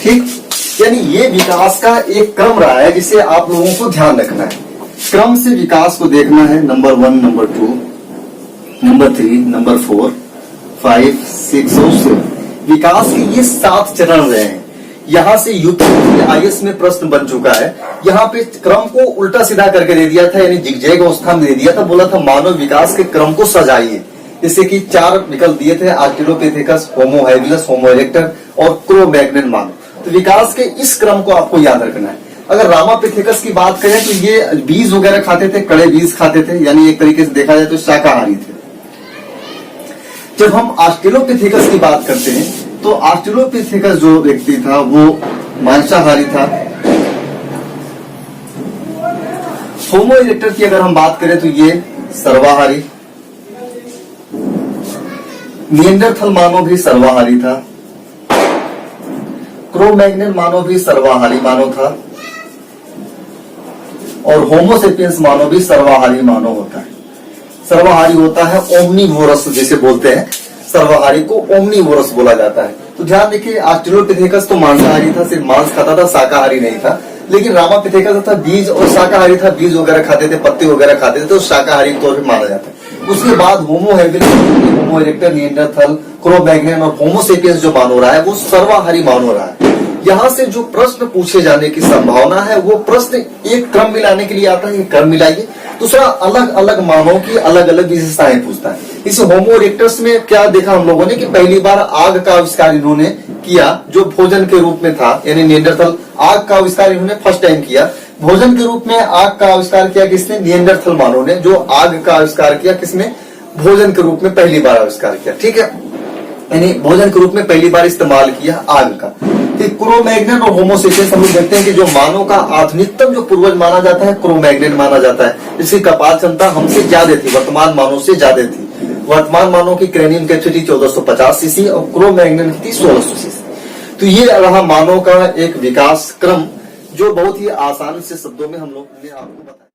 ठीक, यानी ये विकास का एक क्रम रहा है जिसे आप लोगों को ध्यान रखना है। क्रम से विकास को देखना है, नंबर 1, नंबर 2, नंबर 3, नंबर 4, 5, 6 और 7। विकास के ये 7 चरण रहे हैं। यहां से यूपीएससी में प्रश्न बन चुका है। यहाँ पे क्रम को उल्टा सीधा करके दे दिया था, यानी जिगजैग अवस्था में दे दिया था। बोला था मानव विकास के क्रम को सजाइए, जैसे कि 4 विकल्प दिए थे, ऑस्ट्रेलोपिथेकस, होमो हैबिलिस, होमो इरेक्टर और क्रो-मैग्नन मानव। तो विकास के इस क्रम को आपको याद रखना है। अगर रामापिथेकस की बात करें तो ये बीज वगैरह खाते थे, कड़े बीज खाते थे, यानी एक तरीके से देखा जाए तो शाकाहारी थे। जब हम ऑस्ट्रेलोपिथेकस की बात करते हैं तो ऑस्ट्रेलोपिथेकस जो व्यक्ति था वो मांसाहारी था। होमो इरेक्टर की अगर हम बात करें तो ये सर्वाहारी। निएंडरथल मानव भी सर्वाहारी था। क्रो-मैग्नन मानव भी सर्वाहारी मानव था और होमो सेपियंस मानव भी सर्वाहारी मानव होता है। सर्वाहारी होता है ओमनीवोरस जिसे बोलते हैं, सर्वाहारी को ओमनीवोरस बोला जाता है। तो ध्यान देखिए, ऑस्ट्रेलोपिथेकस तो मांसाहारी था, सिर्फ मांस खाता था, शाकाहारी नहीं था। लेकिन रामापिथेकस था बीज और शाकाहारी था, बीज वगैरह खाते थे, पत्ते वगैरह खाते थे, तो शाकाहारी तौर पर माना जाता है। उसके बाद होमो हैबिलिस, होमो इरेक्टर, निएंडरथल, क्रो-मैग्नन और होमो सेपियंस जो मानो रहा है वो सर्वाहारी मानो रहा है। यहाँ से जो प्रश्न पूछे जाने की संभावना है वो प्रश्न एक क्रम मिलाने के लिए आता है, क्रम मिलाइए। दूसरा, अलग अलग मानव की अलग अलग विशेषताएं पूछता है। इस होमो इरेक्टर्स में क्या देखा हम लोगों ने कि पहली बार आग का आविष्कार इन्होंने किया जो भोजन के रूप में था, यानी निएंडरथल। आग का आविष्कार इन्होंने फर्स्ट टाइम किया। भोजन के रूप में आग का आविष्कार किया किसने, निएंडरथल मानव ने, जो आग का आविष्कार किया किसने, भोजन के रूप में पहली बार आविष्कार किया। ठीक है, यानी भोजन के रूप में पहली बार इस्तेमाल किया आग का। क्रो-मैग्नन और होमो सेपियंस हम लोग देखते हैं कि जो मानव का आधुनिकतम जो पूर्वज माना जाता है क्रो-मैग्नन माना जाता है। इसकी कपाल क्षमता हमसे ज्यादा थी, वर्तमान मानव से ज्यादा थी। वर्तमान मानव की क्रेनियन कैपेसिटी 1450 सीसी और क्रो-मैग्नन की थी 1600 सीसी। तो ये रहा मानव का एक विकास क्रम जो बहुत ही आसान से शब्दों में हम लोग ने आपको बताया।